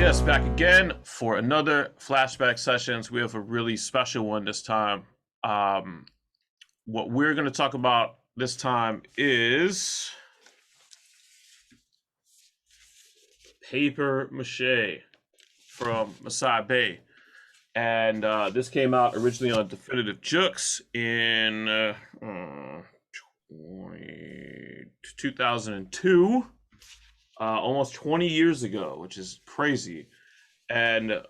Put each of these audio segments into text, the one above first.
Yes, back again for another flashback sessions. We have a really special one this time. Um, what we're going to talk about this time is paper mache from Masai Bey. And this came out originally on Definitive Jux in 2002, almost 20 years ago, which is crazy. And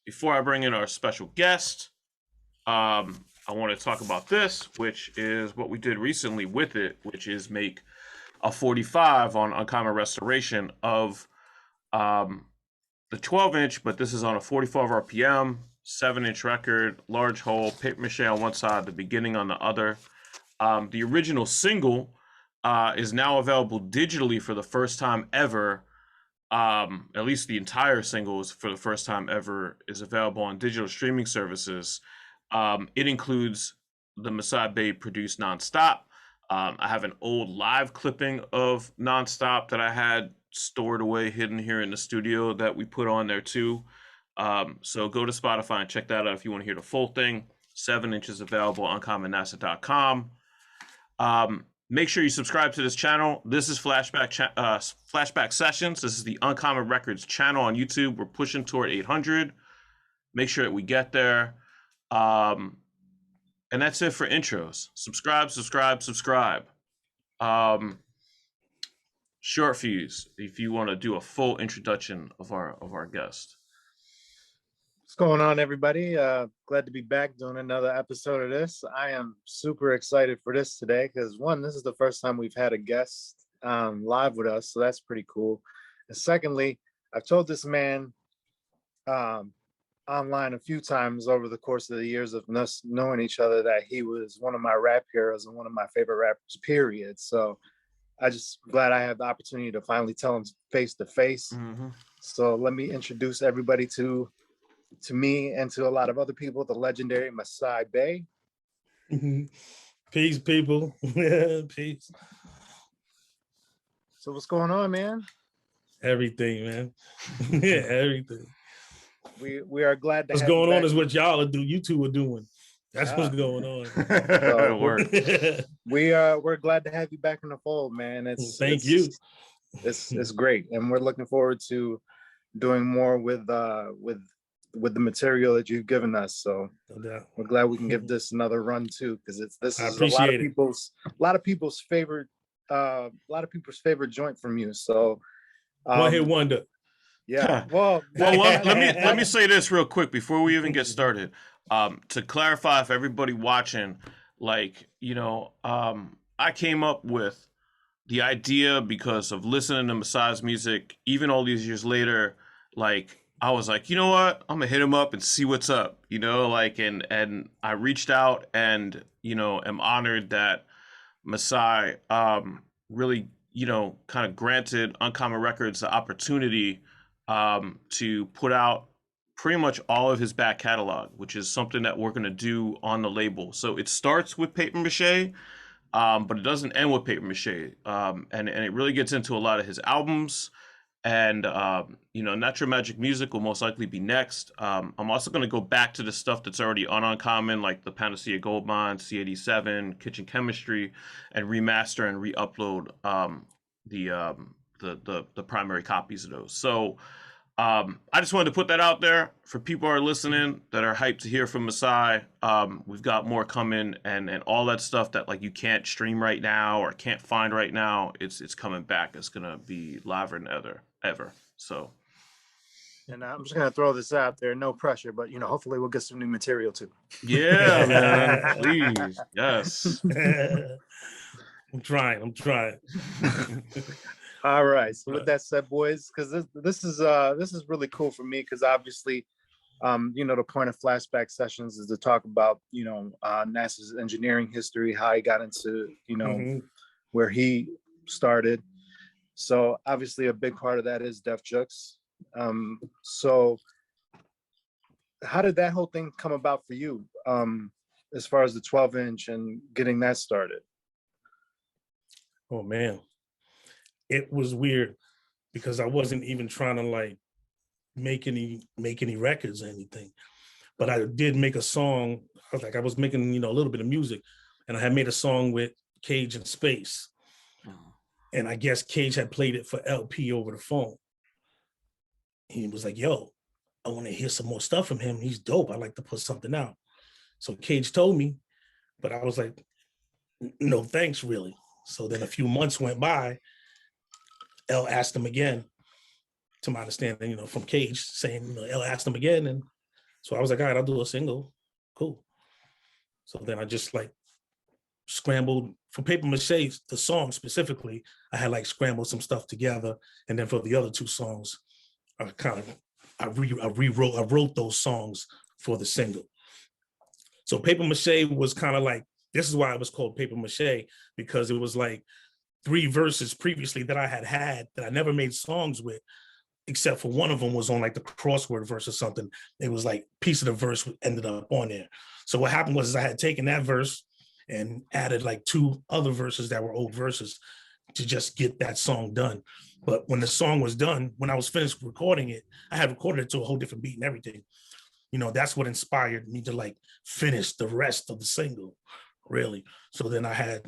before I bring in our special guest, I want to talk about this, which is what we did recently with it, which is make a 45 on Uncommon Restoration of the 12-inch, but this is on a 45 RPM, 7-inch record, large hole, paper mache on one side, the beginning on the other. The original single is now available digitally for the first time ever. At least the entire single is for the first time ever is available on digital streaming services. It includes the Masai Bey produced Nonstop. I have an old live clipping of Nonstop that I had stored away, hidden here in the studio that we put on there too. So go to Spotify and check that out if you want to hear the full thing. 7 inches available on commonnasa.com. Make sure you subscribe to this channel. This is Flashback Sessions. This is the Uncommon Records channel on YouTube. We're pushing toward 800. Make sure that we get there. And that's it for intros. Subscribe. Short Fuze, if you want to do a full introduction of our guest. What's going on, everybody? Glad to be back doing another episode of this. I am super excited for this today because, one, this is the first time we've had a guest live with us, so that's pretty cool. And secondly, I've told this man online a few times over the course of the years of us knowing each other that he was one of my rap heroes and one of my favorite rappers, period. So I just glad I have the opportunity to finally tell him face to face. So let me introduce everybody to me and to a lot of other people, the legendary Masai Bey. Peace, people. Peace. So what's going on, man? Everything, man. Everything. We are glad to what's have going you on back. is what y'all do. You two are doing. That's what's going on. So we're glad to have you back in the fold, man. Thank you. It's great, and we're looking forward to doing more with the material that you've given us. So we're glad we can give this another run too, because this is a lot of people's favorite joint from you. So one hit wonder. Yeah. Well, let me say this real quick before we even get started. To clarify for everybody watching, like, I came up with the idea because of listening to Masai's music, even all these years later. Like, I was like, you know what? I'm gonna hit him up and see what's up, and I reached out and, am honored that Masai really, kind of granted Uncommon Records the opportunity to put out pretty much all of his back catalog, which is something that we're gonna do on the label. So it starts with paper mache, but it doesn't end with paper mache, and it really gets into a lot of his albums. And, Natural Magic Music will most likely be next. I'm also going to go back to the stuff that's already on Uncommon, like the Panacea Gold Mine, C87, Kitchen Chemistry, and remaster and re-upload the primary copies of those. So I just wanted to put that out there for people who are listening that are hyped to hear from Masai. We've got more coming, and all that stuff that like you can't stream right now or can't find right now. It's coming back. It's gonna be liver than ever. So, and I'm just gonna throw this out there, no pressure, but hopefully we'll get some new material too. Yeah, man. Please, yes. I'm trying. All right. So with that said, boys, because this is really cool for me, because obviously, the point of Flashback Sessions is to talk about NASA's engineering history, how he got into where he started. So obviously, a big part of that is Def Jux. So how did that whole thing come about for you, as far as the 12-inch and getting that started? Oh man, it was weird because I wasn't even trying to make any records or anything, but I did make a song. I was making, a little bit of music, and I had made a song with Cage and Space. And I guess Cage had played it for LP over the phone. He was like, yo, I want to hear some more stuff from him. He's dope. I'd like to put something out. So Cage told me, but I was like, no, thanks, really. So then a few months went by. L asked him again, to my understanding, from Cage, saying, L asked him again. And so I was like, all right, I'll do a single. Cool. So then I just scrambled for Paper Mache, the song specifically. I had scrambled some stuff together. And then for the other 2 songs, I wrote those songs for the single. So Paper Mache was this is why it was called Paper Mache, because it was 3 verses previously that I had that I never made songs with, except for one of them was on the crossword verse or something. It was piece of the verse ended up on there. So what happened was I had taken that verse and added 2 other verses that were old verses to just get that song done. But when the song was done, when I was finished recording it, I had recorded it to a whole different beat and everything. That's what inspired me to finish the rest of the single, really. So then I had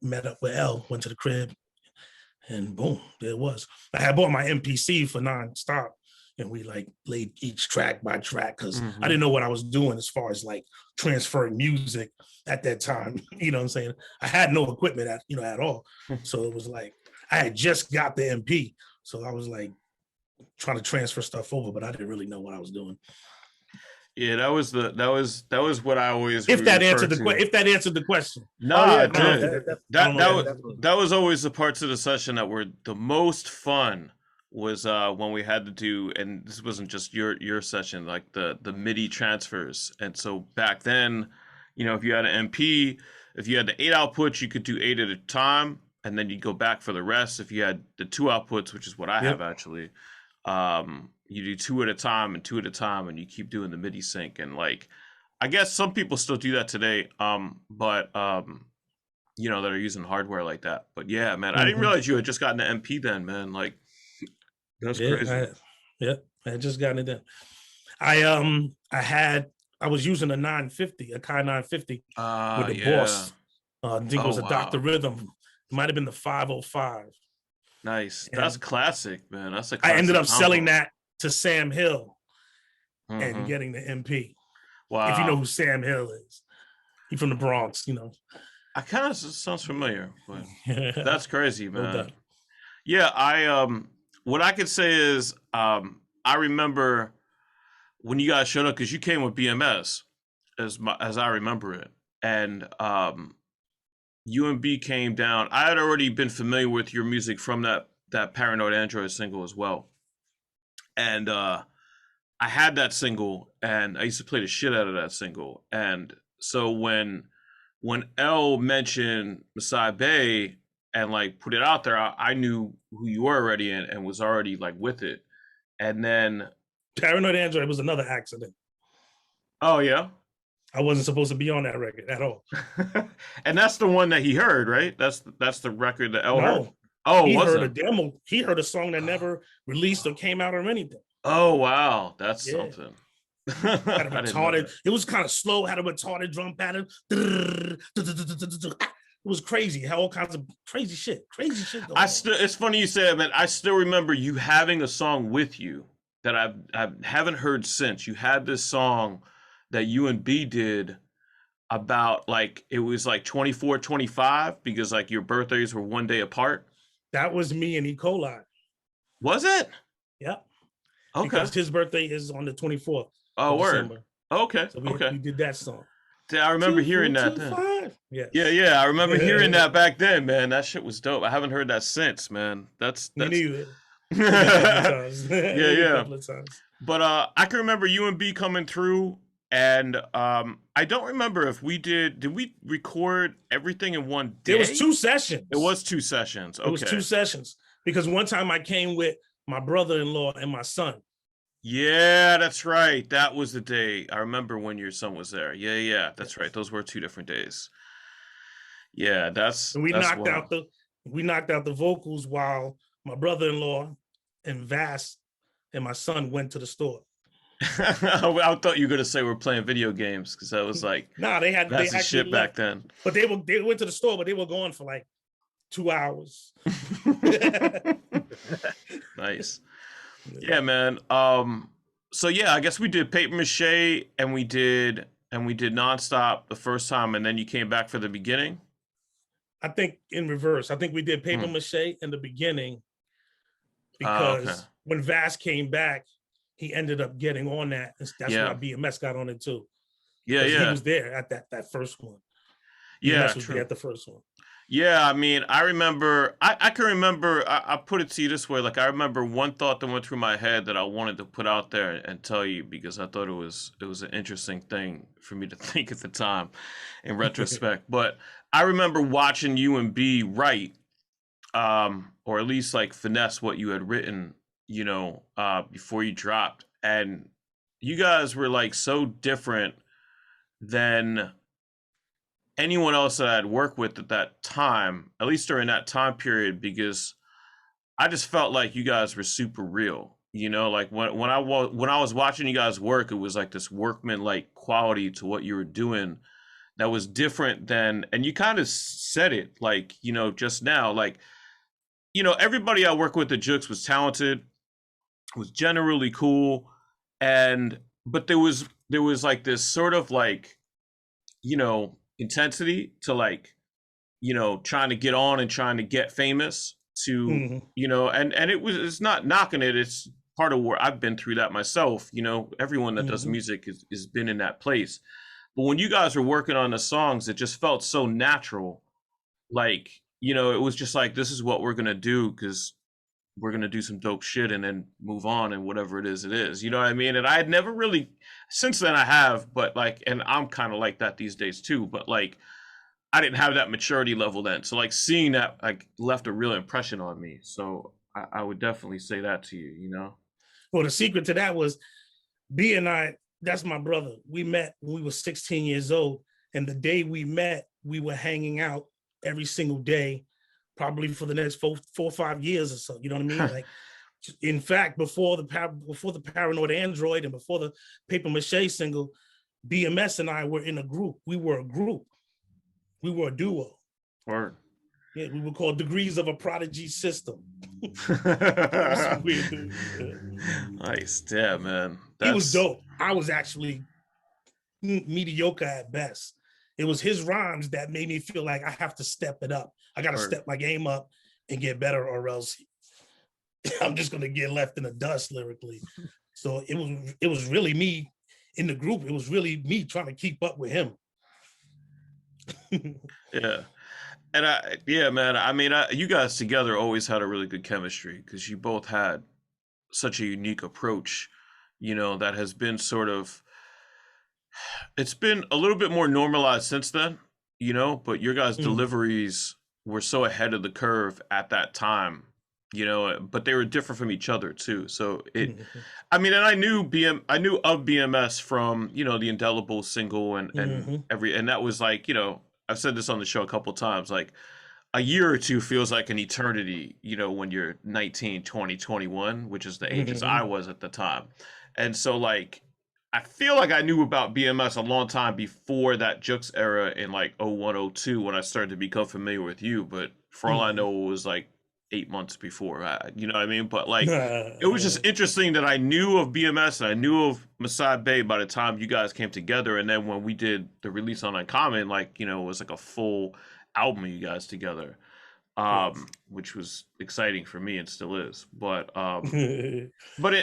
met up with L, went to the crib, and boom, there it was. I had bought my MPC for Nonstop, and we laid each track by track, because I didn't know what I was doing as far as transferring music at that time. You know what I'm saying? I had no equipment at all. So it was I had just got the MP. So I was trying to transfer stuff over, but I didn't really know what I was doing. Yeah, that was what I always. If that answered the question. No, it no, did. That was always the parts of the session that were the most fun. Was when we had to do, and this wasn't just your session, the MIDI transfers. And so back then, if you had an MP, if you had the 8 outputs, you could do 8 at a time, and then you'd go back for the rest. If you had the 2 outputs, which is what I have actually, you do 2 at a time and 2 at a time, and you keep doing the MIDI sync. And I guess some people still do that today, but that are using hardware like that. But yeah, man, I didn't realize you had just gotten an MP then, man. That's crazy. I had just gotten it done. I was using a 950, a Kai 950 with the Boss. I think it was a Dr. Rhythm. It might have been the 505. Nice. And that's classic, man. That's a classic I ended up combo. selling that to Sam Hill and getting the MP. Wow. If you know who Sam Hill is. He's from the Bronx, I kind of sounds familiar, but that's crazy, man. No doubt. Yeah, what I could say is I remember when you guys showed up, because you came with BMS as I remember it. And UMB came down. I had already been familiar with your music from that Paranoid Android single as well. And I had that single, and I used to play the shit out of that single. And so when L mentioned Masai Bey and put it out there, I knew who you were already and was already with it. And then Paranoid Android was another accident. Oh yeah. I wasn't supposed to be on that record at all. And that's the one that he heard, right? That's the record that L heard. No. Oh, he was heard it? a demo. He heard a song that never released or came out or anything. Oh wow, that's something. Had a retarded. It was kind of slow. Had a retarded drum pattern. It was crazy. Had all kinds of crazy shit. Crazy shit. It's funny you say that, man. I still remember you having a song with you that I haven't heard since. You had this song that you and B did about it was 24, 25 because your birthdays were one day apart. That was me and E. coli. Was it? Yeah. Okay. Because his birthday is on the 24th. Oh, word. December. Okay. So we did that song. I remember hearing that then. Yes. Yeah. I remember hearing that back then, man. That shit was dope. I haven't heard that since, man. That's Me neither. Yeah. But I can remember you and B coming through, and I don't remember if did we record everything in one day? It was 2 sessions. It was 2 sessions. Okay. It was 2 sessions because one time I came with my brother-in-law and my son. Yeah, that's right. That was the day. I remember when your son was there. Yeah. That's right. Those were 2 different days. Yeah, and we knocked out the vocals while my brother-in-law and Vass and my son went to the store. I thought you were gonna say we're playing video games because that was like Nah, they that's the actually shit left, back then. but they went to the store, but they were gone for like 2 hours. Nice. Yeah, man. So yeah, I guess we did Paper Mache and we did Nonstop the first time, and then you came back for the beginning. I think in reverse. I think we did Paper Mache in the beginning because when Vass came back, he ended up getting on that. That's why BMS got on it too. Yeah, yeah. He was there at that first one. BMS was there at the first one. Yeah, I mean, I remember, I can remember, I put it to you this way, like I remember one thought that went through my head that I wanted to put out there and tell you because I thought it was an interesting thing for me to think at the time in retrospect. But I remember watching you and B write, or at least like finesse what you had written, you know, before you dropped. And you guys were like so different than anyone else that I'd worked with at that time, at least during that time period, because I just felt like you guys were super real. You know, like when I was watching you guys work, it was like this workman-like quality to what you were doing that was different than, and you kind of said it like, you know, just now, like, you know, everybody I work with at Jux was talented, was generally cool, but there was like this sort of like, you know, intensity to like, you know, trying to get on and trying to get famous to, you know, and it's not knocking it. It's part of where I've been through that myself. You know, everyone that does music is been in that place. But when you guys were working on the songs, it just felt so natural. Like, you know, it was just like, this is what we're going to do because we're going to do some dope shit and then move on and whatever it is. You know what I mean? And I had never really, since then I have, but like, and I'm kind of like that these days too, but like, I didn't have that maturity level then. So like seeing that like left a real impression on me. So I would definitely say that to you, you know? Well, the secret to that was B and I, that's my brother. We met when we were 16 years old. And the day we met, we were hanging out every single day, probably for the next 4 or 5 years or so. You know what I mean? Like, in fact, before the Paranoid Android and before the Paper Mache single, BMS and I were in a group. We were a group. We were a duo. Word. Yeah, we were called Degrees of a Prodigy System. Weird, nice. Yeah, man. He was dope. I was actually mediocre at best. It was his rhymes that made me feel like I have to step it up. I got to step my game up and get better, or else I'm just going to get left in the dust lyrically. So it was really me in the group. It was really me trying to keep up with him. Yeah. And man, I mean, you guys together always had a really good chemistry because you both had such a unique approach, you know, that has been sort of, it's been a little bit more normalized since then, you know, but your guys' deliveries were so ahead of the curve at that time, you know, but they were different from each other too. So I mean, and I knew of BMS from, you know, the Indelible single and that was like, you know, I've said this on the show a couple of times, like a year or two feels like an eternity, you know, when you're 19, 20, 21, which is the ages I was at the time. And so like, I feel like I knew about BMS a long time before that Jux era in like 01, 02 when I started to become familiar with you. But for all I know, it was like 8 months before, you know what I mean? But like, it was just interesting that I knew of BMS and I knew of Masai Bey by the time you guys came together. And then when we did the release on Uncommon, like, you know, it was like a full album of you guys together, which was exciting for me and still is. But but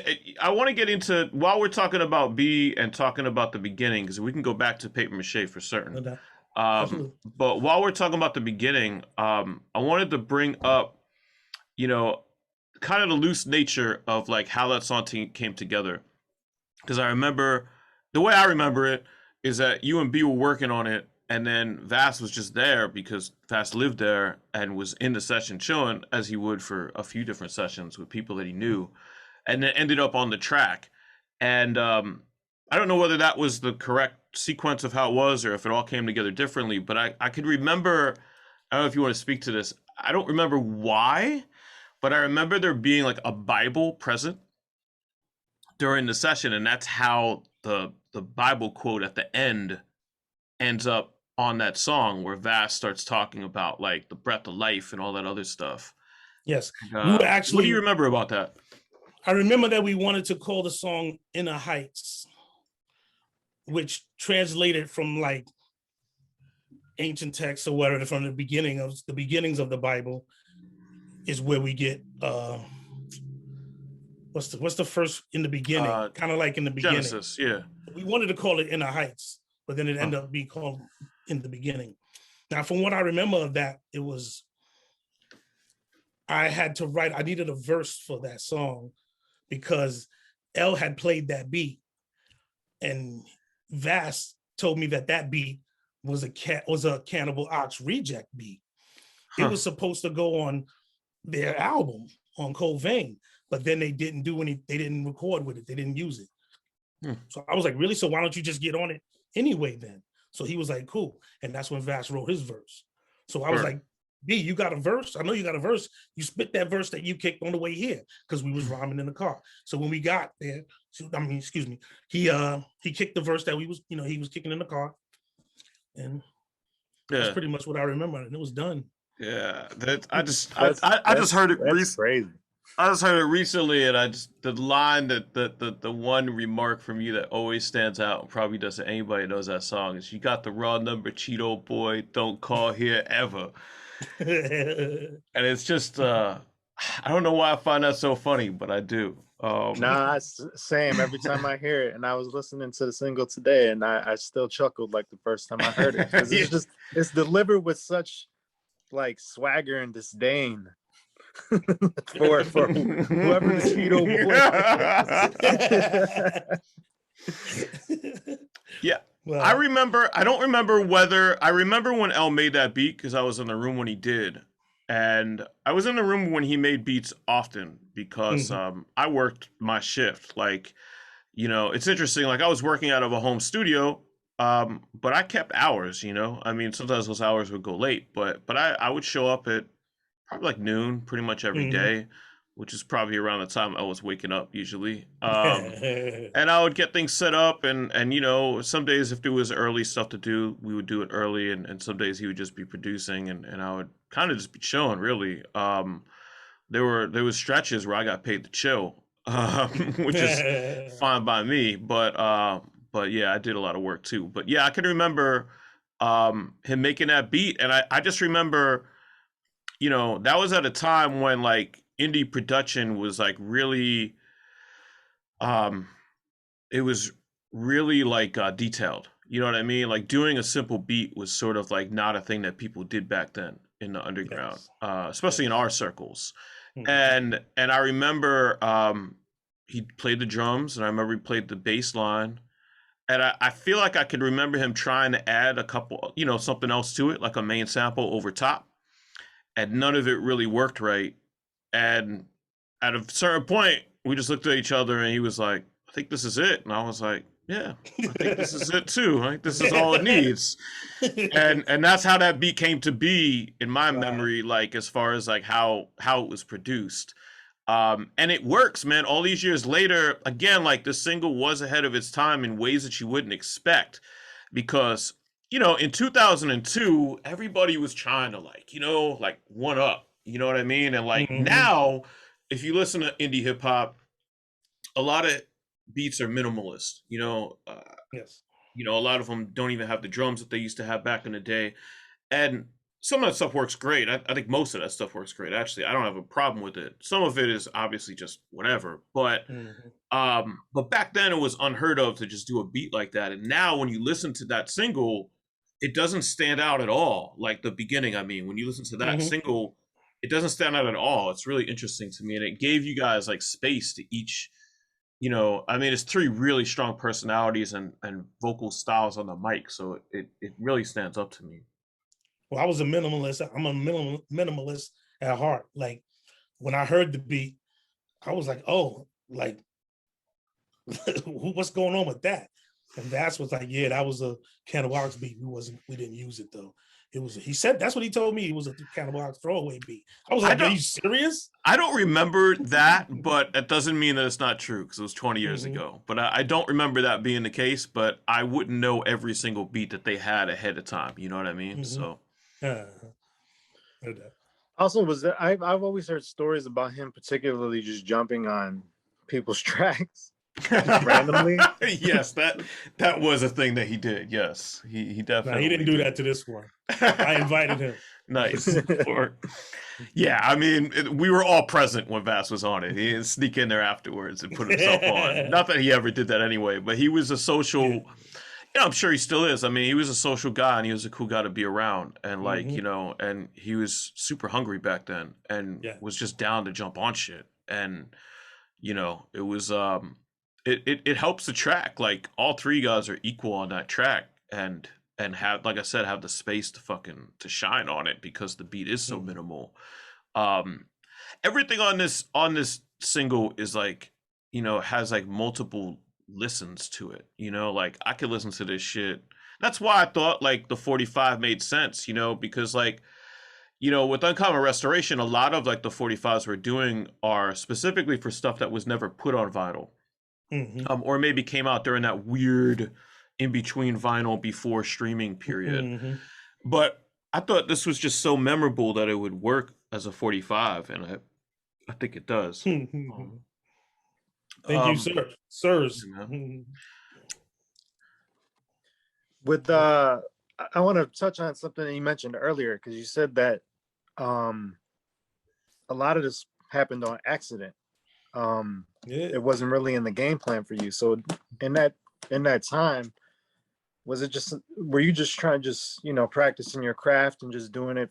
I want to get into, while we're talking about B and talking about the beginning, because we can go back to Paper Mache for certain. But while we're talking about the beginning, I wanted to bring up, you know, kind of the loose nature of like how that song came together. Because I remember, the way I remember it is that you and B were working on it, and then Vass was just there because Vass lived there and was in the session chilling, as he would for a few different sessions with people that he knew, and then ended up on the track. And I don't know whether that was the correct sequence of how it was or if it all came together differently, but I could remember, I don't know if you want to speak to this, I don't remember why, but I remember there being like a Bible present during the session, and that's how the Bible quote at the end ends up on that song, where Vass starts talking about like the breath of life and all that other stuff. Yes, we were What do you actually. remember about that? I remember that we wanted to call the song "Inner Heights," which translated from like ancient texts or whatever, from the beginnings of the Bible, is where we get what's the first in the beginning, kind of like in the beginning. Genesis, yeah. We wanted to call it Inner Heights, but then it ended up being called In the Beginning. Now, from what I remember of that, it was, I needed a verse for that song because L had played that beat, and Vass told me that beat was a Cannibal Ox reject beat. It was supposed to go on their album on Cold Vein, but then they didn't they didn't record with it. They didn't use it. So I was like, really? So why don't you just get on it anyway then? So he was like, cool. And that's when Vass wrote his verse. So I was like, B, you got a verse? I know you got a verse. You spit that verse that you kicked on the way here, because we was rhyming in the car. So when we got there, excuse me, he kicked the verse that he was kicking in the car. And that's pretty much what I remember. And it was done. Yeah. I just heard it crazy. I just heard it recently, and the line the one remark from you that always stands out and probably doesn't anybody knows that song is, "You got the raw number, Cheeto boy, don't call here ever." And it's just I don't know why I find that so funny, but I do. Nah, same. Every time I hear it, and I was listening to the single today, and I still chuckled like the first time I heard it, because it's delivered with such like swagger and disdain. for whoever the Cheeto boy is. Yeah. Well, I don't remember I remember when L made that beat, because I was in the room when he did. And I was in the room when he made beats often, because I worked my shift. Like, it's interesting. Like, I was working out of a home studio, but I kept hours, I mean, sometimes those hours would go late, but I would show up at probably like noon pretty much every day, which is probably around the time I was waking up usually. And I would get things set up, and some days if there was early stuff to do, we would do it early, and some days he would just be producing, and I would kind of just be chilling, really. There was stretches where I got paid to chill, which is fine by me, but yeah, I did a lot of work too. But yeah, I can remember him making that beat, and I just remember, that was at a time when like indie production was like really, it was really like detailed. You know what I mean? Like, doing a simple beat was sort of like not a thing that people did back then in the underground, especially in our circles. And I remember he played the drums, and I remember he played the bass line. And I feel like I could remember him trying to add a couple, something else to it, like a main sample over top. And none of it really worked right. And at a certain point, we just looked at each other, and he was like, "I think this is it." And I was like, "Yeah, I think this is it too. I think this is all it needs." And that's how that beat came to be in my memory, like as far as like how it was produced. And it works, man. All these years later, again, like, the single was ahead of its time in ways that you wouldn't expect, because in 2002, everybody was trying to like one up, you know what I mean? And like now, if you listen to indie hip hop, a lot of beats are minimalist, yes. A lot of them don't even have the drums that they used to have back in the day. And some of that stuff works great. I think most of that stuff works great. Actually, I don't have a problem with it. Some of it is obviously just whatever, but back then it was unheard of to just do a beat like that. And now when you listen to that single, it doesn't stand out at all. Like the beginning, I mean, when you listen to that single, it doesn't stand out at all. It's really interesting to me. And it gave you guys like space to each, I mean, it's three really strong personalities and vocal styles on the mic. So it really stands up to me. Well, I was a minimalist. I'm a minimalist at heart. Like, when I heard the beat, I was like, oh, like, what's going on with that? And Vass was like, yeah, that was a Cannibal Ox beat. We didn't use it though. He said that's what he told me. It was a Cannibal Ox throwaway beat. I was I like, are don't- you serious? I don't remember that, but that doesn't mean that it's not true because it was 20 years Mhm. ago. But I don't remember that being the case. But I wouldn't know every single beat that they had ahead of time. You know what I mean? Mhm. So Okay. Also, was there, I've always heard stories about him, particularly just jumping on people's tracks randomly. Yes, that was a thing that he did. Yes, he No, definitely. he didn't do that to this one. I invited him. Nice. Yeah, I mean, we were all present when Vass was on it. He didn't sneak in there afterwards and put himself on. Not that he ever did that anyway, but he was a social. Yeah. I'm sure he still is. I mean, he was a social guy and he was a cool guy to be around. And like, Mhm. and he was super hungry back then and Yeah. was just down to jump on shit. And, it was it helps the track. Like all three guys are equal on that track and have, like I said, have the space to shine on it because the beat is so Mhm. minimal. Um Everything on this single is like, has like multiple listens to it. Like I could listen to this shit. That's why I thought like the 45 made sense, because like, with Uncommon Restoration, a lot of like the 45s we're doing are specifically for stuff that was never put on vinyl. Mhm. Or maybe came out during that weird in between vinyl before streaming period. Mhm. But I thought this was just so memorable that it would work as a 45, and I think it does. Mhm. Thank you, Um, sir. Sirs. yeah, man. Mhm. With I want to touch on something that you mentioned earlier because you said that um a lot of this happened on accident. Yeah. It wasn't really in the game plan for you. So in that time, was it just were you just trying just practicing your craft and just doing it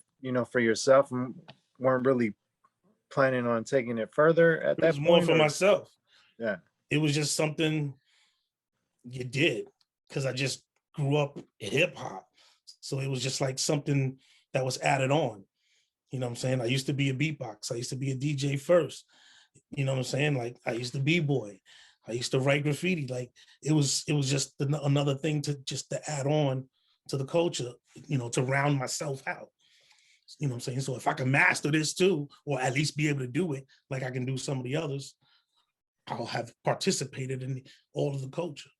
for yourself and weren't really planning on taking it further at It was that more point? for Or myself. yeah. It was just something you did because I just grew up hip hop. So it was just like something that was added on. You know what I'm saying? I used to be a beatbox. I used to be a DJ first. You know what I'm saying? Like I used to b-boy. I used to write graffiti. Like it was just another thing to add on to the culture, to round myself out. You know what I'm saying? So if I can master this too, or at least be able to do it like I can do some of the others, I'll have participated in all of the culture.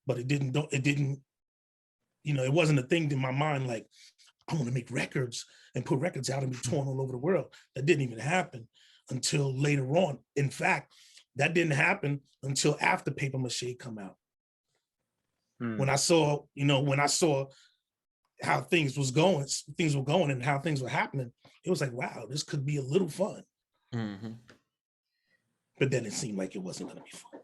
But it wasn't a thing in my mind like I want to make records and put records out and be torn all over the world. That didn't even happen until later on. In fact, that didn't happen until after Paper Mache come out. When I saw how things were going and how things were happening, it was like, wow, this could be a little fun. Mhm. But then it seemed like it wasn't going to be fun.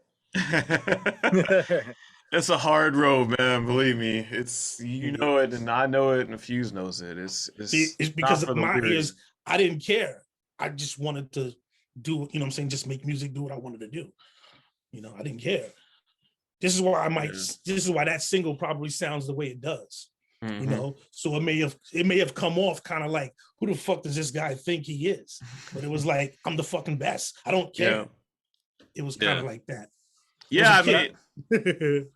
It's a hard road, man. Believe me, it's know it, and I know it, and Fuze knows it. See, it's not because for of the my weary. ears, I didn't care. I just wanted to do, what I'm saying, just make music, do what I wanted to do. I didn't care. This is why this is why that single probably sounds the way it does. Mhm. So it may have come off kind of like, who the fuck does this guy think he is? But it was like, I'm the fucking best. I don't care. Yeah. It was kind of like that. Yeah, I kid. mean,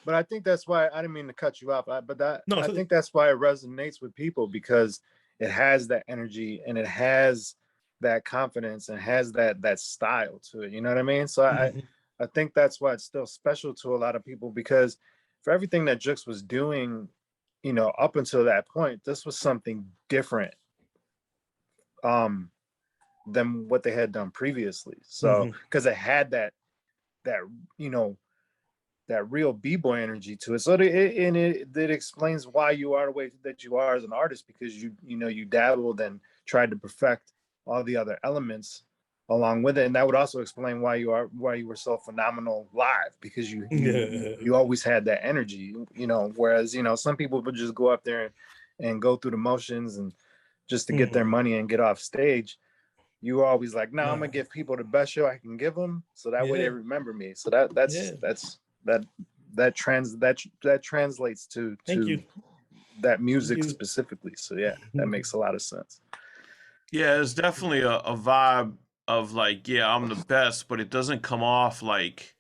But I think that's why I didn't mean to cut you off. No, I think that's why it resonates with people because it has that energy and it has that confidence and has that style to it. You know what I mean? So I think that's why it's still special to a lot of people because for everything that Jux was doing, up until that point, this was something different than what they had done previously. So because it had that you know that real b-boy energy to it. So it explains why you are the way that you are as an artist because you dabbled and tried to perfect all the other elements along with it, and that would also explain why you were so phenomenal live because you always had that energy. Whereas some people would just go up there and go through the motions and just to get their money and get off stage. You were always like, no, I'm gonna give people the best show I can give them, so that way they remember me. So that translates to Thank you. that music specifically. So yeah, that makes a lot of sense. yeah, it's definitely a vibe of like, yeah, I'm the best, but it doesn't come off like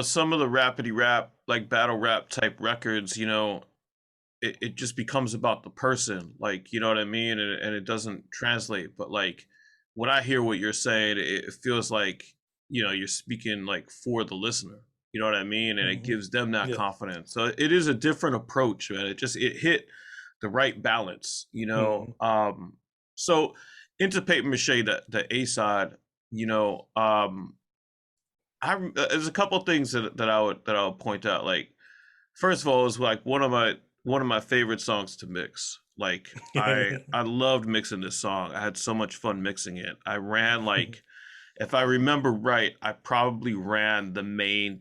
some of the rapidy rap, like battle rap type records, it just becomes about the person, like, you know what I mean, and it doesn't translate. But like when I hear what you're saying, it feels like, you know, you're speaking like for the listener, you know what I mean, and it Mhm. gives them that Yeah. confidence. So it is a different approach, man. It hit the right balance, you know. Mhm. So into Paper Mache, the A side, you know, there's a couple things that I would point out. Like, first of all, it was like one of my favorite songs to mix. Like, I loved mixing this song. I had so much fun mixing it. I ran like, if I remember right, I probably ran the main,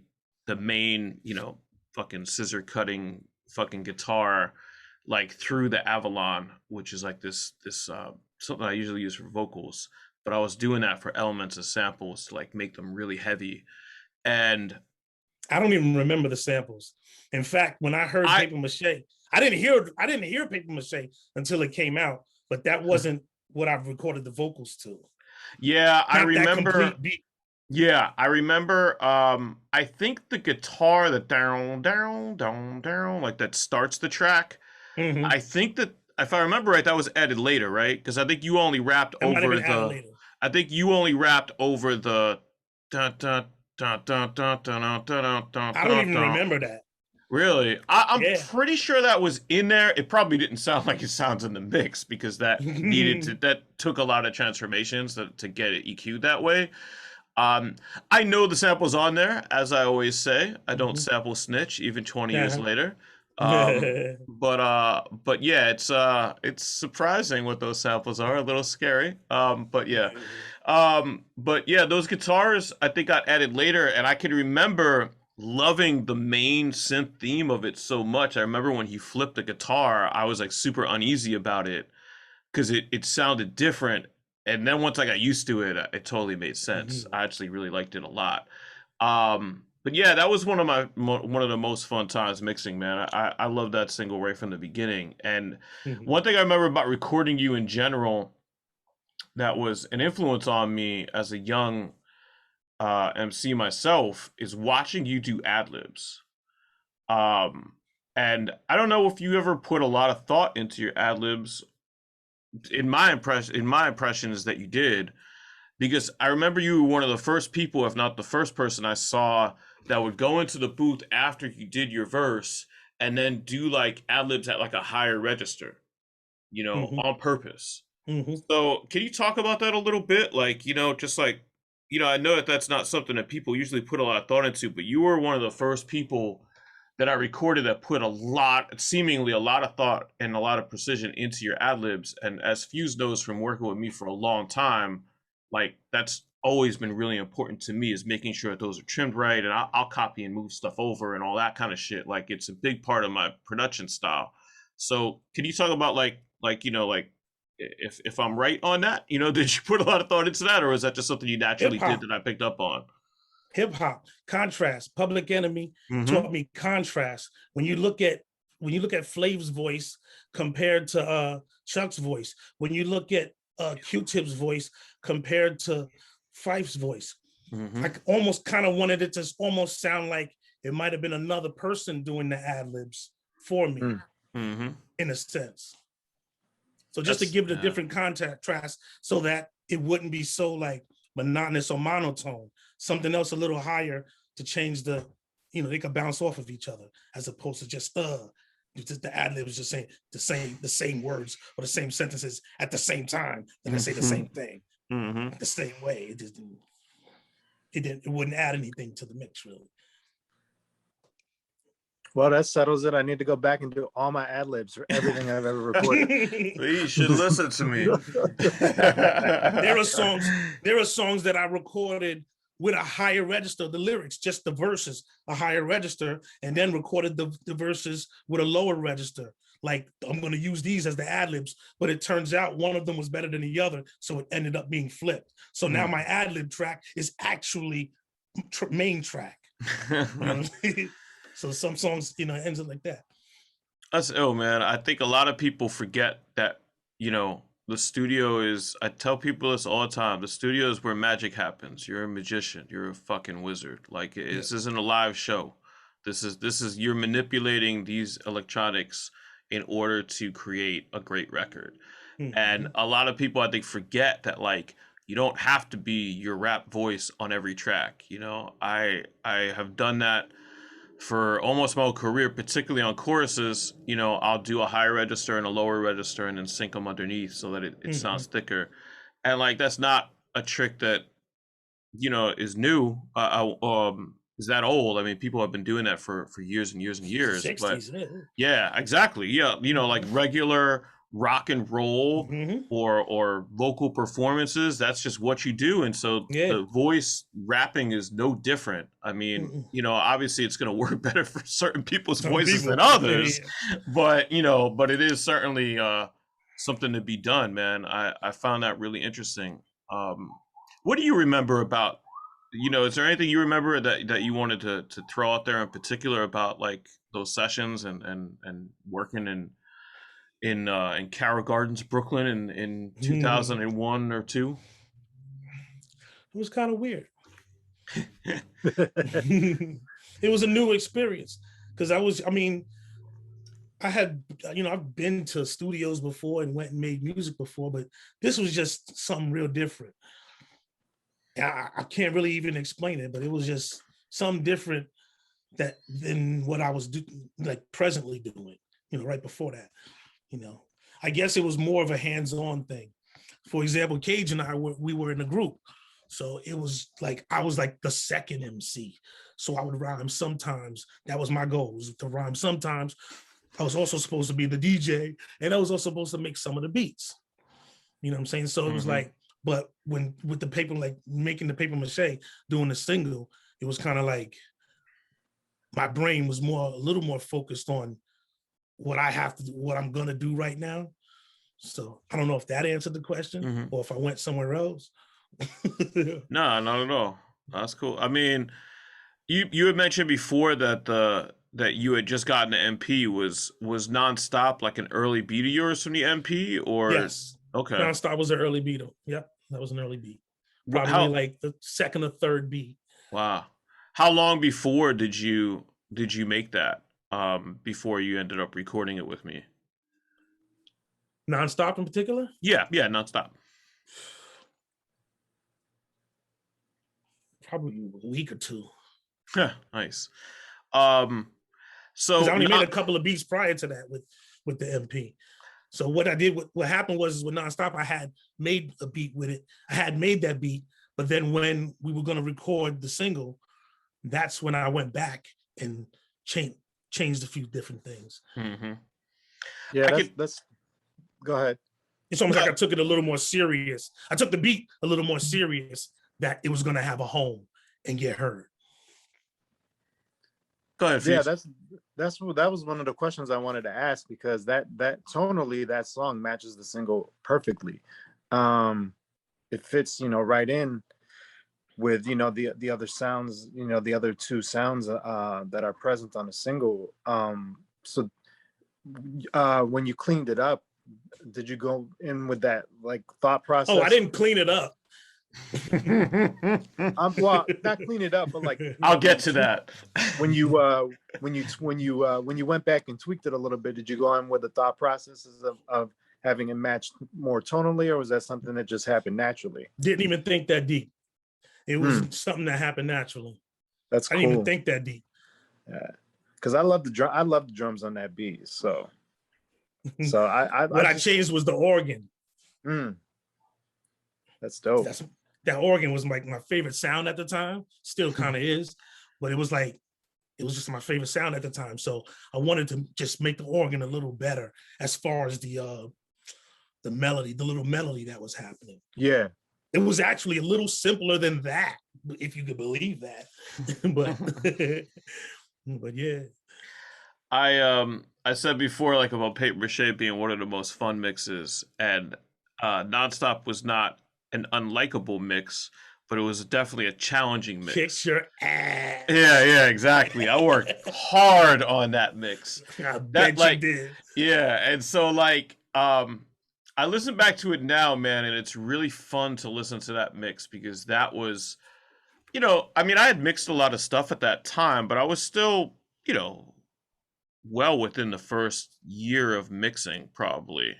you know, fucking scissor cutting fucking guitar like through the Avalon, which is like this something I usually use for vocals. But I was doing that for elements and samples to like make them really heavy. And I don't even remember the samples. In fact, when I heard I Paper Mache, I didn't hear Paper Mache until it came out, but that wasn't what I've recorded the vocals to. yeah, I Not that remember. complete beat. Yeah, I remember. I think the guitar, the down, down, down, down, like that starts the track. Hmm. I think that if I remember right, that was added later, right? Because I think you only rapped That might have over been added the. later. I think you only rapped over the. Dun, dun, dun, dun, dun, dun, dun, dun, dun, I don't dun, even dun. remember that. Really, I'm Yeah. pretty sure that was in there. It probably didn't sound like it sounds in the mix because that took a lot of transformations to get it EQ'd that way. Um, I know the sample's on there, as I always say. I don't Mhm. sample snitch, even 20 years Uh-huh. later. But yeah, it's surprising what those samples are. A little scary. But yeah, those guitars I think got added later, and I can remember loving the main synth theme of it so much. I remember when he flipped the guitar, I was like super uneasy about it because it sounded different. And then once I got used to it, it totally made sense. Mhm. I actually really liked it a lot. But yeah, that was one of the most fun times mixing, man. I love that single right from the beginning. And Mhm. one thing I remember about recording you in general that was an influence on me as a young MC myself is watching you do ad libs. Um, and I don't know if you ever put a lot of thought into your ad libs. In my impression is that you did, because I remember you were one of the first people, if not the first person I saw that would go into the booth after you did your verse and then do like ad libs at like a higher register, you know, Mhm. on purpose. Mhm. So can you talk about that a little bit? Like, you know, just like, you know, I know that that's not something that people usually put a lot of thought into, but you were one of the first people that I recorded that put seemingly a lot of thought and a lot of precision into your ad libs. And as Fuze knows from working with me for a long time, like that's always been really important to me is making sure that those are trimmed right, and I'll copy and move stuff over and all that kind of shit. Like it's a big part of my production style. So can you talk about like you know like if I'm right on that, you know, did you put a lot of thought into that, or is that just something you Hip naturally did hop. that I picked up on? Hip hop, contrast. Public Enemy Mm-hmm. taught me contrast. When you look at Flav's voice compared to Chuck's voice, when you look at Q-Tip's voice compared to Fife's voice, I Mm-hmm. almost kind of wanted it to almost sound like it might have been another person doing the ad libs for me, Mm. Mm-hmm. in a sense. So just to That's give it a yeah. different contrast so that it wouldn't be so like monotonous or monotone, something else a little higher to change they could bounce off of each other as opposed to just the ad libs just saying the same words or the same sentences at the same time. Then they say the Mm-hmm. same thing Mm-hmm. the same way. It wouldn't add anything to the mix really. Well, that settles it. I need to go back and do all my ad libs for everything I've ever recorded. You should listen to me. there are songs there are songs that I recorded with a higher register, the lyrics, just the verses, a higher register, and then recorded the verses with a lower register. Like, I'm going to use these as the ad libs, but it turns out one of them was better than the other, so it ended up being flipped. So now my ad lib track is actually main track. You know what I mean? So some songs, it ends up like that. That's ill, man. I think a lot of people forget that, you know, the studio is, I tell people this all the time, the studio is where magic happens. You're a magician. You're a fucking wizard. Like Yeah. this isn't a live show. You're manipulating these electronics. in order to create a great record. And Mhm. a lot of people, I think, forget that, like, you don't have to be your rap voice on every track. You know, I have done that for almost my whole career, particularly on choruses. You know, I'll do a higher register and a lower register and then sync them underneath so that it sounds Mhm. thicker. And like, that's not a trick that, you know, is new, is that old. I mean, people have been doing that for years and years and Since the years. But 60s. Yeah. yeah, exactly. Yeah, you know, like Mhm. regular rock and roll Mhm. or vocal performances, that's just what you do. And so Yeah. the voice rapping is no different. I mean, Mhm. you know, obviously it's going to work better for certain people's Some voices than people. others, but you know, but it is certainly something to be done, man. I found that really interesting. Um, what do you remember about, you know, is there anything you remember that you wanted to throw out there in particular about like those sessions and working in Carroll Gardens, Brooklyn in It 2001 or 2? was kind of weird. It was a new experience because I mean, I had, I've been to studios before and went and made music before, but this was just something real different. I can't really even explain it, but it was just something different than what I was like presently doing, right before that, you know. I guess it was more of a hands-on thing. For example, Cage and we were in a group. So it was like, I was like the second MC. So I would rhyme sometimes. That was my goal, was to rhyme sometimes. I was also supposed to be the DJ, and I was also supposed to make some of the beats. You know what I'm saying? So it was Mm-hmm. like, but when with the paper, like making the paper mache, doing the single, it was kind of like my brain was a little more focused on what I have to do, what I'm gonna do right now. So I don't know if that answered the question Mm-hmm. or if I went somewhere else. No, not at all. That's cool. I mean, you had mentioned before that that you had just gotten an MP. Was Nonstop like an early beat of yours from the MP, or Yes, okay? Nonstop was an early beat. Yep, that was an early beat. Probably How like the second or third beat. wow? How long before did you make that? Before you ended up recording it with me? Nonstop in particular, Yeah, yeah, Nonstop. probably a week or two. Nice. Um, Because I so only made a not couple of beats prior to that with the MP. So what I did, what happened was with Nonstop, I had made a beat with it. I had made that beat, but then when we were going to record the single, that's when I went back and changed a few different things. hmm Yeah, I could that's go ahead. It's almost no, like I took it a little more serious. I took the beat a little more serious that it was going to have a home and get heard. go ahead, Yeah, Fuze. that was one of the questions I wanted to ask, because that tonally, that song matches the single perfectly. Um, it fits, right in with, the other sounds, the other two sounds that are present on the single. So when you cleaned it up, did you go in with that like thought Oh, I process? didn't clean it up. Well, not clean it up, but like, I'll when get you to tweak, that. when you went back and tweaked it a little bit, did you go on with the thought processes of having it matched more tonally, or was that something that just happened naturally? Didn't even think that deep. It was Hmm, something that happened naturally. that's I didn't even cool. think that deep. Yeah, because I love the drum. I love the drums on that beat. So I What I just changed was the organ. mm, that's dope. That's that organ was like my favorite sound at the time. Still kind of is, but it was just my favorite sound at the time. So I wanted to just make the organ a little better as far as the melody, the little melody that was happening. Yeah, It was actually a little simpler than that, if you could believe that. but but yeah. I said before, like, about Paper Mache being one of the most fun mixes, and Nonstop was not an unlikable mix, but it was definitely a challenging Kicks mix. your ass. Yeah, yeah, exactly. I worked hard on that mix. I That bet you like, did. yeah, and so like, I listen back to it now, man, and it's really fun to listen to that mix because that was, you know, I mean, I had mixed a lot of stuff at that time, but I was still, you know, well within the first year of mixing, probably.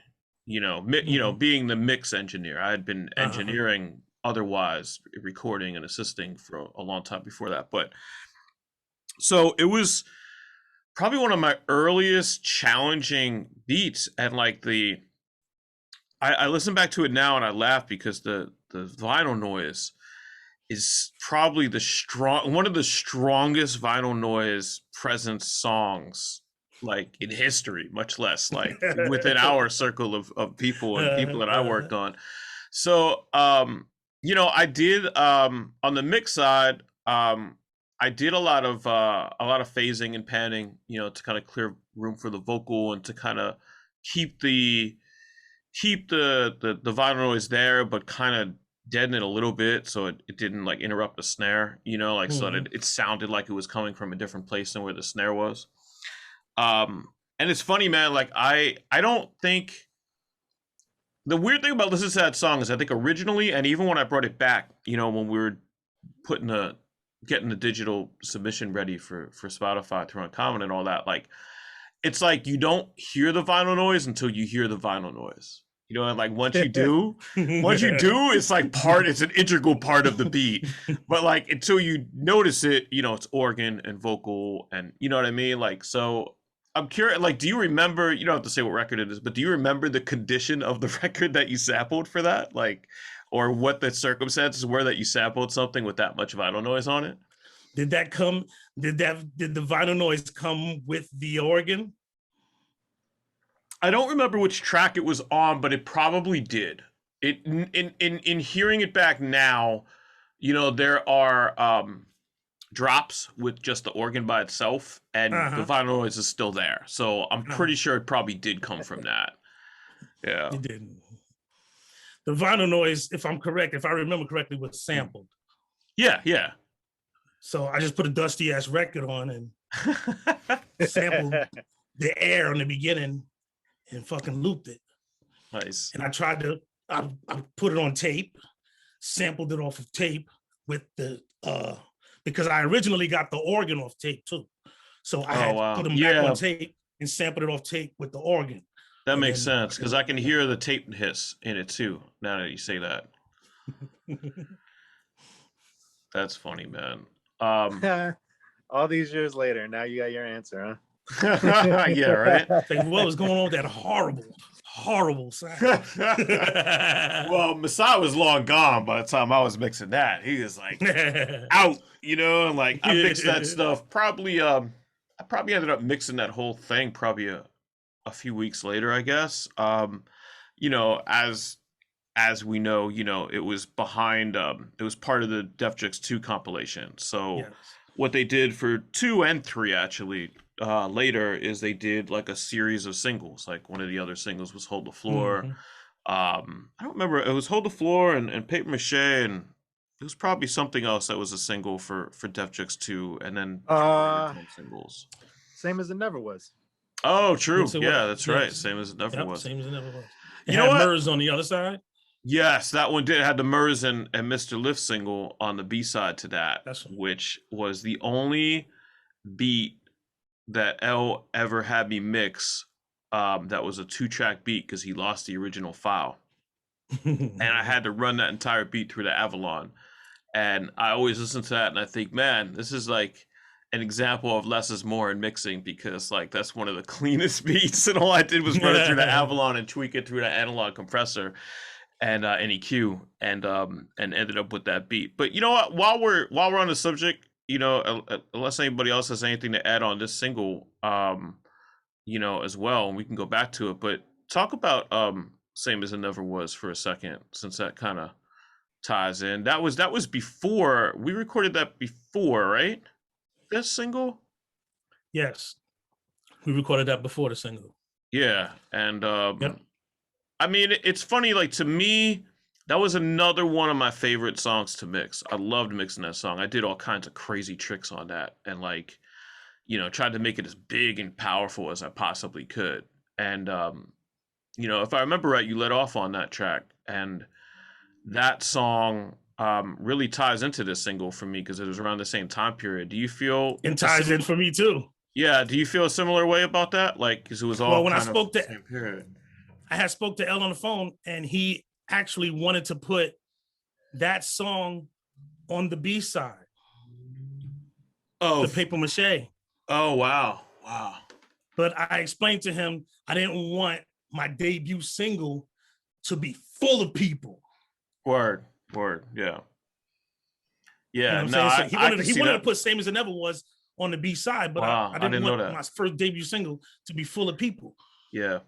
Mhm. Being the mix engineer, I had been Uh-huh. engineering otherwise, recording and assisting for a long time before that. But so it was probably one of my earliest challenging beats, and like I listen back to it now and I laugh because the vinyl noise is probably one of the strongest vinyl noise presence songs like in history, much less like within our circle of people and people that I worked on. So I did on the mix side, I did a lot of phasing and panning, to kind of clear room for the vocal and to kind of keep the vinyl noise there, but kind of deaden it a little bit so it didn't like interrupt the snare, like so that Mhm. it sounded like it was coming from a different place than where the snare was. And it's funny, man, like I don't think the weird thing about listening to that song is I think originally, and even when I brought it back, when we were putting getting the digital submission ready for Spotify through Uncommon and all that, like it's like you don't hear the vinyl noise until you hear the vinyl noise. And like once you do, it's like it's an integral part of the beat. But like until you notice it, it's organ and vocal and you know what I mean? Like so I'm curious, like, do you remember, you don't have to say what record it is, but do you remember the condition of the record that you sampled for that? Like, or what the circumstances were that you sampled something with that much vinyl noise on it? Did that come? Did the vinyl noise come with the organ? I don't remember which track it was on, but it probably did. It in hearing it back now, there are drops with just the organ by itself, and the Uh-huh. vinyl noise is still there. So I'm Uh-huh. pretty sure it probably did come from that. Yeah. It didn't. The vinyl noise, if I'm correct, if I remember correctly, was Mm. sampled. Yeah, yeah. So I just put a dusty ass record on and sampled the air on the beginning and fucking looped it. Nice. And I put it on tape, sampled it off of tape with the because I originally got the organ off tape too. So I Oh had put wow. them back on Yeah, tape and sampled it off tape with the organ. that And makes then sense because I can hear the tape hiss in it too. Now that you say that, that's funny, man. All these years later, now you got your answer, Yeah, right. huh? say, what was going on with that horrible sound? Well, Masai was long gone by the time I was mixing that. He was like out, and like I mixed that stuff probably I probably ended up mixing that whole thing probably a few weeks later, I guess. You know, as we know, it was behind it was part of the Def Jux 2 compilation. So Yes. what they did for 2 and 3 actually later is they did like a series of singles. Like one of the other singles was Hold the Floor. Mhm. I don't remember. It was Hold the Floor and Paper Mache, and it was probably something else that was a single for Def Jux 2, and then 2 uh, ringtone singles. Same as it never was. Oh, true. Yes, it Yeah, was. that's right. Yes. Same as it never Yep. was. Same as it never was. It You know had what? MERS on the other side. Yes, that one did. It had the Murs and Mr. Lift single on the B side to that, That's which was the only beat that L ever had me mix. That was a 2-track beat because he lost the original file, and I had to run that entire beat through the Avalon. And I always listen to that and I think, man, this is like an example of less is more in mixing because like that's one of the cleanest beats, and all I did was run it through the Avalon and tweak it through the analog compressor and EQ and ended up with that beat. But you know what? While we're on the subject, unless anybody else has anything to add on this single, as well, and we can go back to it. But talk about Same as It Never Was for a second, since that kind of ties in. That was before we recorded that before, right? This single? Yes. We recorded that before the single. Yeah. And Yep. I mean it's funny, like to me, that was another one of my favorite songs to mix. I loved mixing that song. I did all kinds of crazy tricks on that and like, tried to make it as big and powerful as I possibly could. And if I remember right, you let off on that track, and that song really ties into this single for me because it was around the same time period. Do you feel And a ties in for me too. Yeah. Do you feel a similar way about that? Like, because it was all Well, when I kind of spoke the to, same period. I had spoke to L on the phone, and he actually wanted to put that song on the B side, Oh, the Paper Mache. oh, wow. Wow. But I explained to him I didn't want my debut single to be full of people. Word. Word. Yeah. You know Yeah. what I'm No, saying? So I can he see wanted to that. put Same As It Never Was on the B side, but Wow. I I didn't didn't know want that. my first debut single to be full of people. Yeah.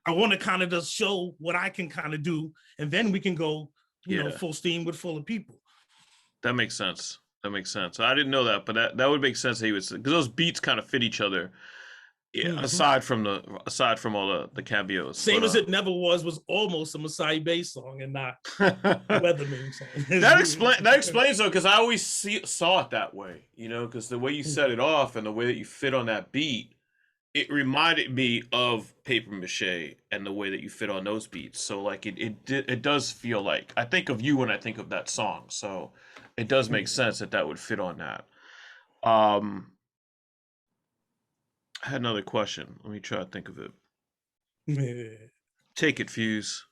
I want to kind of just show what I can kind of do, and then we can go, Yeah. full steam with full of people. That makes sense. That makes sense. I didn't know that, but that would make sense. That he was because those beats kind of fit each other. Yeah, aside from all the cameos, Same As but It Never Was almost a Masai Bey song and not a Weatherman song. that explains though, because I always saw it that way. Because the way you set it off and the way that you fit on that beat, it reminded me of Paper Mache and the way that you fit on those beats. So like it does feel like I think of you when I think of that song. So it does make sense that would fit on that. Um, I had another question. Let me try to think of it. Take it, Fuse.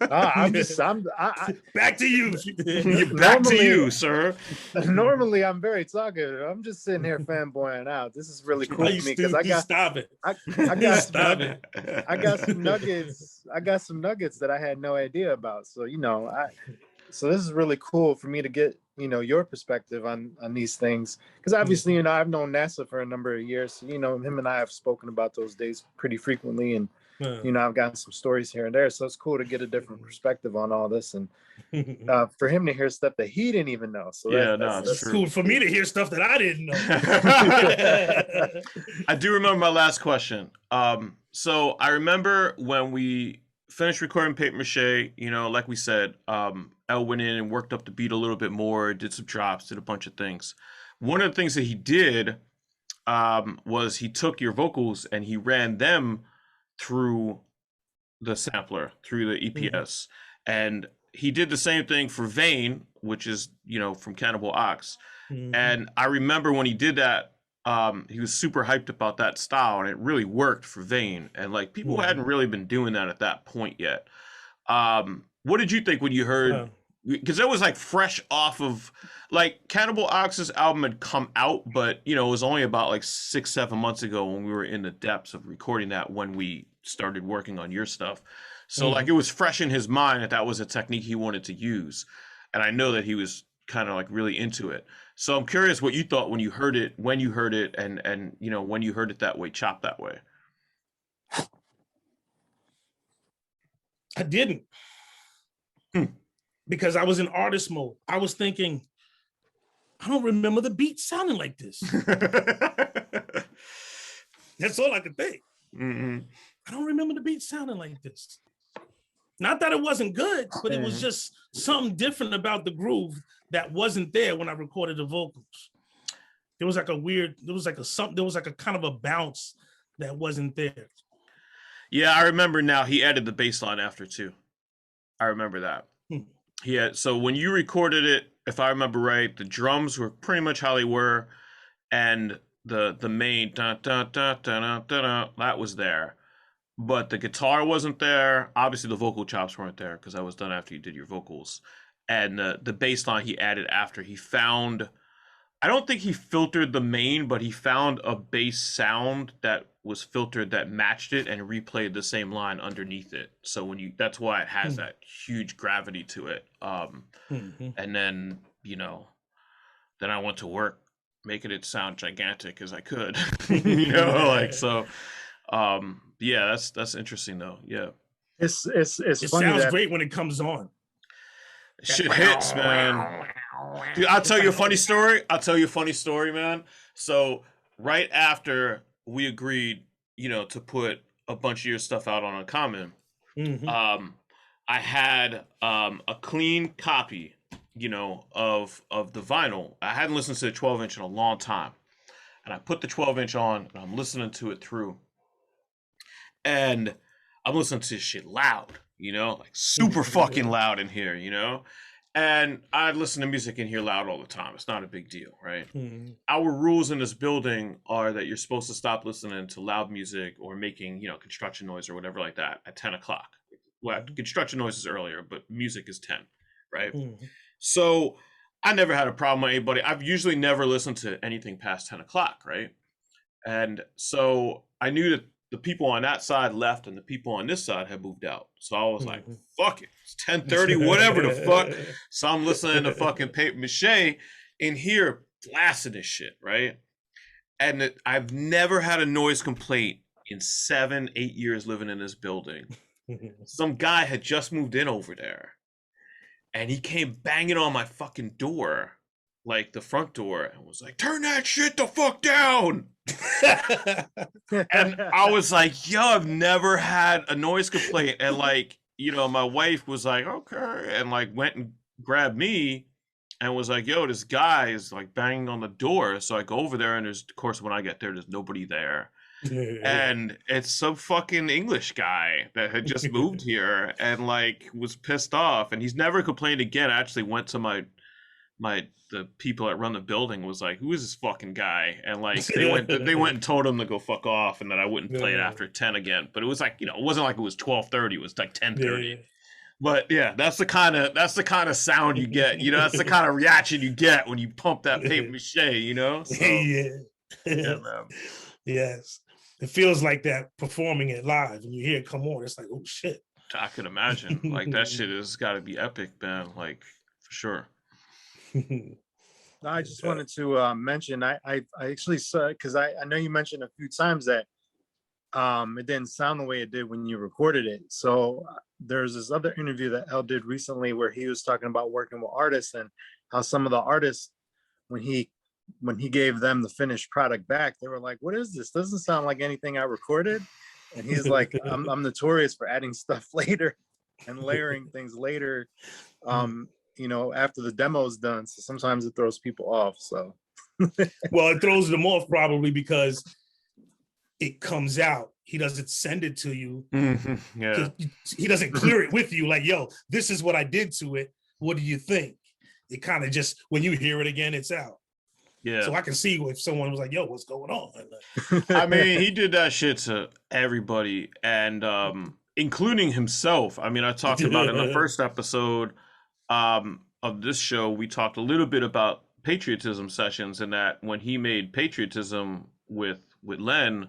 I'm just back to you. Back to you, sir. Normally I'm very talkative. I'm just sitting here fanboying out. This is really cool for me because I got stop it. I got some Stop it. I got some nuggets. I got some nuggets that I had no idea about. So so this is really cool for me to get your perspective on these things, because obviously I've known NASA for a number of years. So, him and I have spoken about those days pretty frequently, and I've gotten some stories here and there. So it's cool to get a different perspective on all this, and for him to hear stuff that he didn't even know. So that's true. Cool for me to hear stuff that I didn't know. I do remember my last question. So I remember when we finished recording Paper Mache, like we said, El went in and worked up the beat a little bit more, did some drops, did a bunch of things. One of the things that he did was he took your vocals and he ran them through the sampler, through the EPS. And he did the same thing for Vane, which is, from Cannibal Ox. And I remember when he did that, he was super hyped about that style, and it really worked for Vane. And like people hadn't really been doing that at that point yet. What did you think when you heard? Because that was like fresh off of like Cannibal Ox's album had come out, but it was only about like 6-7 months ago when we were in the depths of recording that when we started working on your stuff. So like it was fresh in his mind that was a technique he wanted to use, and I know that he was kind of like really into it. So I'm curious what you thought when you heard it, and when you heard it that way, chopped that way. I didn't. Because I was in artist mode. I was thinking, I don't remember the beat sounding like this. That's all I could think. I don't remember the beat sounding like this. Not that it wasn't good, but it was just something different about the groove that wasn't there when I recorded the vocals. There was like a kind of a bounce that wasn't there. Yeah, I remember now. He added the bass line after too. I remember that. So when you recorded it, if I remember right, the drums were pretty much how they were, and the main that was there, but the guitar wasn't there. Obviously, the vocal chops weren't there because that was done after you did your vocals, and the bass line he added after. He found, I don't think he filtered the main, but he found a bass sound that was filtered that matched it and replayed the same line underneath it. So that's why it has that huge gravity to it. And then, then I went to work making it sound gigantic as I could, yeah, that's interesting though. Yeah. It funny sounds great when it comes on. Shit hits, man. Dude, I'll tell you a funny story, man. So right after we agreed, to put a bunch of your stuff out on Uncommon, I had a clean copy, of the vinyl. I hadn't listened to the 12-inch in a long time. And I put the 12-inch on and I'm listening to it through. And I'm listening to this shit loud, like super fucking loud in here, And I listen to music in here loud all the time. It's not a big deal, right? Mhm. Our rules in this building are that you're supposed to stop listening to loud music or making, construction noise or whatever like that at 10 o'clock. Well, construction noise is earlier, but music is 10, right? Mhm. So I never had a problem with anybody. I've usually never listened to anything past 10 o'clock, right? And so I knew that the people on that side left and the people on this side had moved out. So I was like, Mhm. fuck it. It's 10:30, whatever the fuck. So I'm listening to fucking Paper Mache in here blasting this shit, right? And I've never had a noise complaint in 7, 8 years living in this building. Some guy had just moved in over there and he came banging on my fucking door, like the front door, and was like, turn that shit the fuck down. And I was like, yo, I've never had a noise complaint. And like, my wife was like, okay, and like went and grabbed me and was like, yo, this guy is like banging on the door. So I go over there, and there's, of course, when I get there, there's nobody there. And it's some fucking English guy that had just moved here and like was pissed off, and he's never complained again. I actually went to the people that run the building, was like, who is this fucking guy? And like they went and told him to go fuck off and that I wouldn't play it after 10 again. But it was like, it wasn't like it was 12:30, it was like 10:30. But yeah, that's the kind of sound you get, that's the kind of reaction you get when you pump that Paper Mache, So, yeah, man. Yes, it feels like that performing it live, and you hear it come on. It's like, oh shit! I could imagine. Like that shit has got to be epic, man. Like for sure. I just wanted to mention, I actually saw, because I know you mentioned a few times that it didn't sound the way it did when you recorded it. So there's this other interview that El did recently where he was talking about working with artists and how some of the artists, when he gave them the finished product back, they were like, what is this? Doesn't sound like anything I recorded. And he's like, I'm notorious for adding stuff later and layering things later, after the demo's done. So sometimes it throws people off. So well, it throws them off probably because it comes out. He doesn't send it to you. Mm-hmm. Yeah. He doesn't clear it with you like, yo, this is what I did to it. What do you think? It kind of just, when you hear it again, it's out. Yeah. So I can see if someone was like, yo, what's going on? I mean, he did that shit to everybody, and including himself. I mean, I talked about in the first episode of this show, we talked a little bit about patriotism sessions, and that when he made Patriotism with Len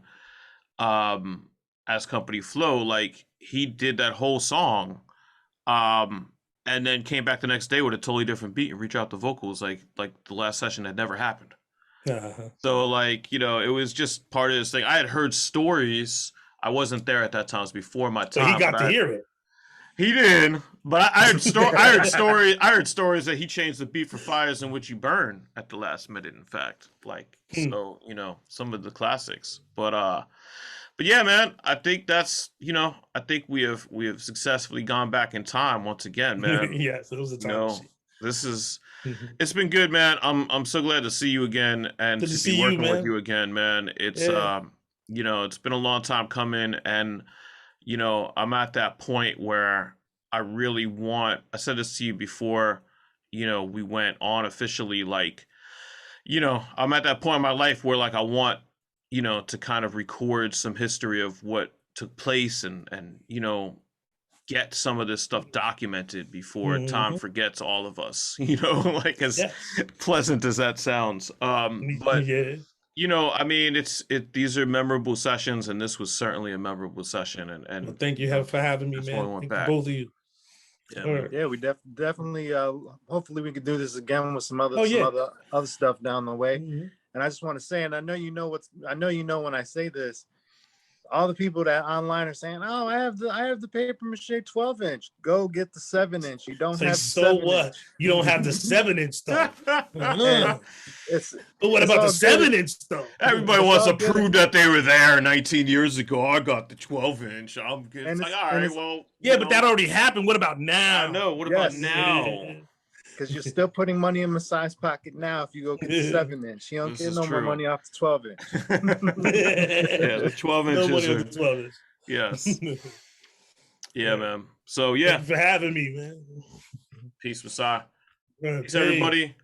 as Company Flow, like he did that whole song and then came back the next day with a totally different beat and reach out the vocals like the last session had never happened. So like, it was just part of this thing. I had heard stories. I wasn't there at that time. It was before my time. So he got to hear it. He did, but I heard stories that he changed the beat for Fires in Which You Burn at the last minute, in fact. Like, so, some of the classics. But yeah, man, I think that's, I think we have successfully gone back in time once again, man. Yes, it was a time. This is, it's been good, man. I'm so glad to see you again and to be working with you again, man. It's, it's been a long time coming, and, I'm at that point where I really want, I said this to you before, we went on officially, like, I'm at that point in my life where like I want, to kind of record some history of what took place and get some of this stuff documented before time forgets all of us, like as pleasant as that sounds. But I mean, these are memorable sessions, and this was certainly a memorable session. And well, thank you for having me, man. Thank you, both of you. Yeah, we definitely hopefully we could do this again with some other stuff down the way. And I just want to say, and I know when I say this, all the people that online are saying, "Oh, I have the Paper Mache 12-inch. Go get the 7-inch. You don't have so what? You don't have the 7-inch stuff. But what about the 7-inch stuff? Everybody wants to prove that they were there 19 years ago. I got the 12-inch. I'm good. It's like, all right, well, yeah, but that already happened. What about now? I know. What about now? Because you're still putting money in Masai's pocket now if you go get the 7-inch. You don't get no more money off the 12-inch. Yeah, the 12-inch. No money off the 12-inch. Yes. Yeah, man. So, yeah. Thanks for having me, man. Peace, Masai. Thanks, everybody.